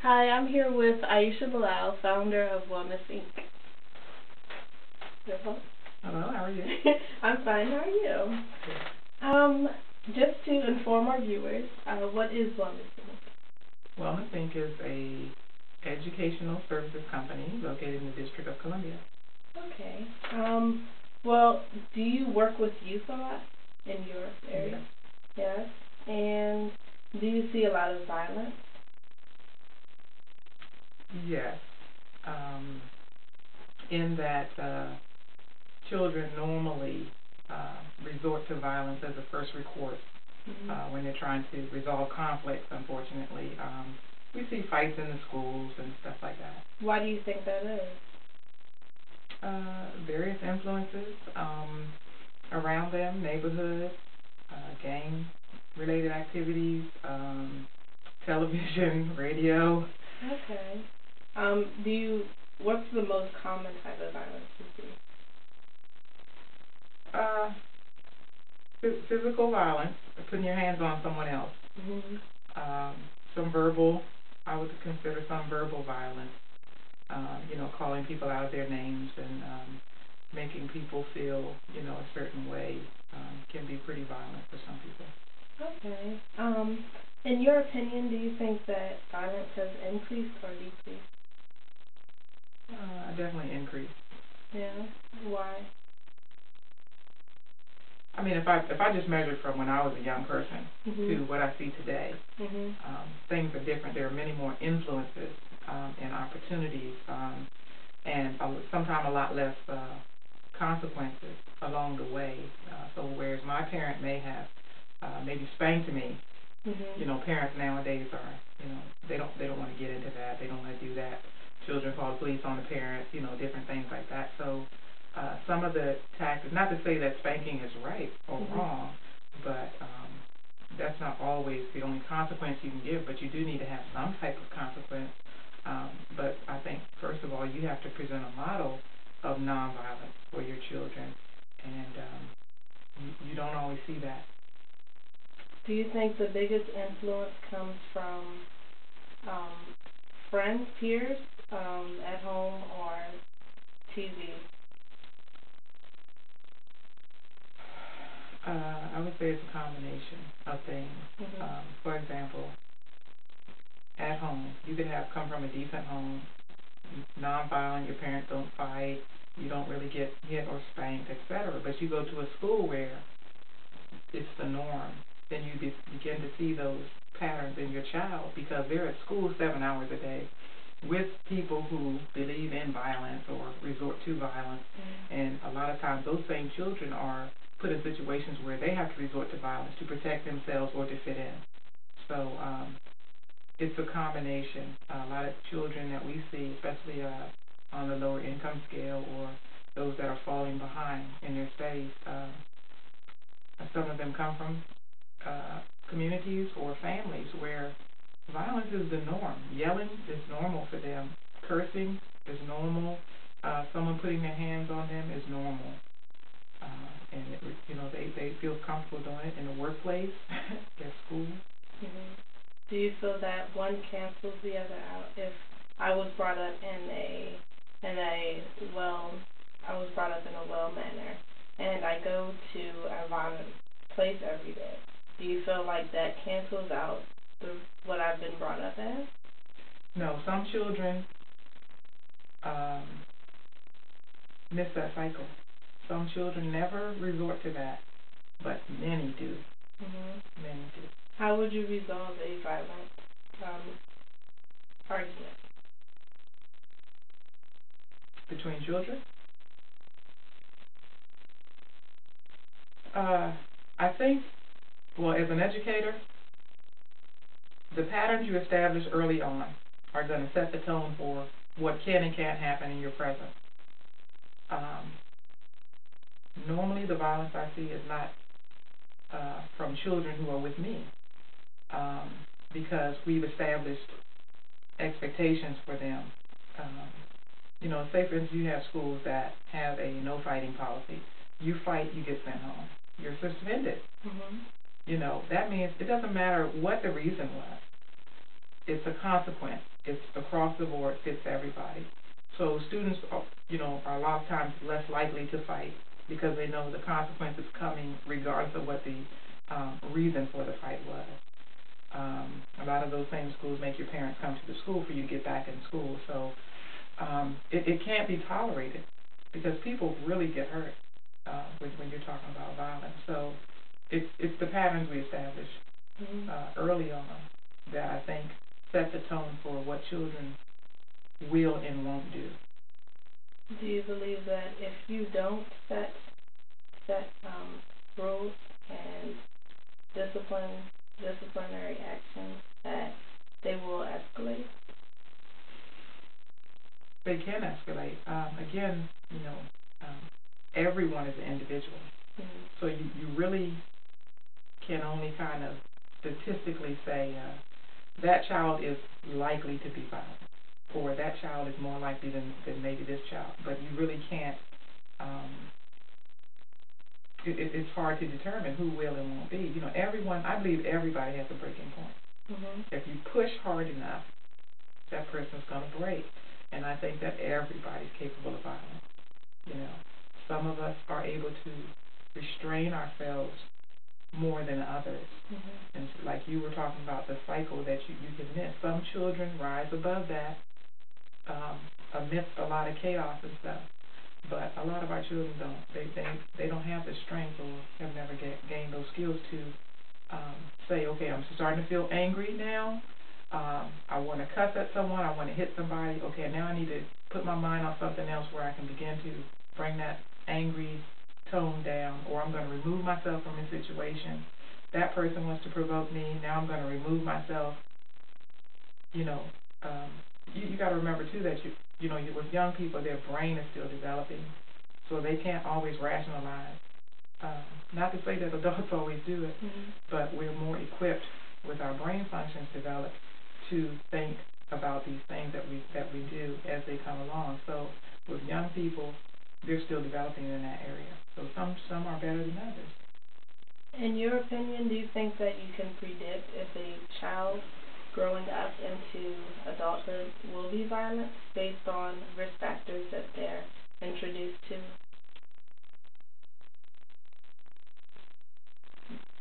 Hi, I'm here with Aishah, founder of Wellness Inc. Hello. Hello, how are you? I'm fine. How are you? Good. Just to inform our viewers, what is Wellness Wellness Inc. is a educational services company located in the District of Columbia. Inc? Okay. Well, do you work with youth a lot in your area? Yes. Yes. And do you see a lot of violence? Yes. Um, in that children normally resort to violence as a first recourse when they're trying to resolve conflicts, unfortunately. We see fights in the schools and stuff like that. Why do you think that is? Various influences around them, neighborhood, gang-related activities, television, radio. Okay. What's the most common type of violence you see? Uh, Physical violence, putting your hands on someone else. Mm-hmm. Um, some verbal, I would consider some verbal violence. Calling people out of their names and making people feel, a certain way can be pretty violent for some people. Okay. In your opinion, do you think that violence has increased or decreased? Definitely increase. Yeah. Why? I mean, if I just measured from when I was a young person to Mhm. what I see today, Mhm. things are different. There are many more influences and opportunities, and sometimes a lot less consequences along the way. So whereas my parent may have maybe spanked me, Mhm. parents nowadays are, they don't want to get into that. They don't want to do that. Children call the police on the parent, different things like that. So some of the tactics, not to say that spanking is right or wrong, but that's not always the only consequence you can give, but you do need to have some type of consequence. But I think, first of all, you have to present a model of nonviolence for your children, and you don't always see that. Do you think the biggest influence comes from um, friends, peers, at home, or TV? I would say it's a combination of things. Mhm. For example, at home, you could have come from a decent home, nonviolent, your parents don't fight, you don't really get hit or spanked, etc. But you go to a school where it's the norm, then you begin to see those patterns in your child because they're at school 7 hours a day with people who believe in violence or resort to violence. And a lot of times those same children are put in situations where they have to resort to violence to protect themselves or to fit in. So it's a combination. A lot of children that we see, especially on the lower income scale or those that are falling behind in their studies, some of them come from communities or families where violence is the norm. Yelling is normal for them. Cursing is normal. Someone putting their hands on them is normal. And they feel comfortable doing it in the workplace, at school. Mhm. Do you feel that one cancels the other out? If I was brought up in a well, I was brought up in a well manner, and I go to a violent place every day, do you feel like that cancels out what I've been brought up as? No, some children um, miss that cycle. Some children never resort to that, but many do. Mhm. Many do. How would you resolve a violent um, argument? Between children? Uh, I think, well, as an educator, the patterns you establish early on are going to set the tone for what can and can't happen in your present. Um, Normally, the violence I see is not from children who are with me um, because we've established expectations for them. Um, say for instance, you have schools that have a no fighting policy. You fight, you get sent home. You're suspended. Mhm. That means it doesn't matter what the reason was. it's a consequence. It's across the board, fits everybody. So students, are a lot of times less likely to fight because they know the consequence is coming regardless of what the reason for the fight was. A lot of those same schools make your parents come to the school for you to get back in school. So it can't be tolerated because people really get hurt when you're talking about violence. So it's the patterns we establish early on that I think set the tone for what children will and won't do. Do you believe that if you don't set rules and discipline disciplinary actions that they will escalate? They can escalate. Again, um, everyone is an individual. Mm-hmm. So you really can only kind of statistically say that child is likely to be violent, or that child is more likely than maybe this child. But you really can't. Um, it's hard to determine who will and won't be. Everyone. I believe everybody has a breaking point. Mm-hmm. If you push hard enough, that person's going to break. And I think that everybody's capable of violence. You know, some of us are able to restrain ourselves more than others. Mm-hmm. And like you were talking about the cycle that you can miss. Some children rise above that um, amidst a lot of chaos and stuff. But a lot of our children don't. They don't have the strength or have never gained those skills to say, okay, I'm starting to feel angry now. I want to cuss at someone. I want to hit somebody. Okay, now I need to put my mind on something else where I can begin to bring that angry tone down, or I'm going to remove myself from a situation. That person wants to provoke me. Now I'm going to remove myself. You know, um, you got to remember too that with young people, their brain is still developing, so they can't always rationalize. Not to say that adults always do it, mm-hmm. but we're more equipped with our brain functions developed to think about these things that we do as they come along. So with young people, they're still developing in that area. So some are better than others. In your opinion, do you think that you can predict if a child growing up into adulthood will be violent based on risk factors that they're introduced to?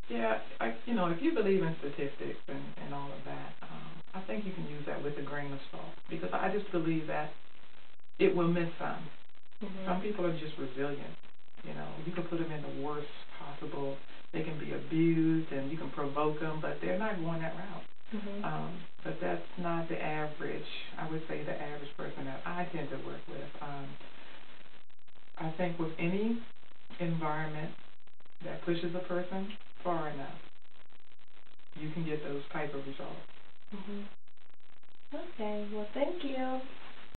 Yeah, if you believe in statistics and all of that, I think you can use that with a grain of salt because I just believe that it will miss some. Mm-hmm. Some people are just resilient. You can put them in the worst possible. They can be abused and you can provoke them, but they're not going that route. Mm-hmm. But that's not the average. I would say the average person that I tend to work with. I think with any environment that pushes a person far enough, you can get those type of results. Mm-hmm. Okay, well, thank you.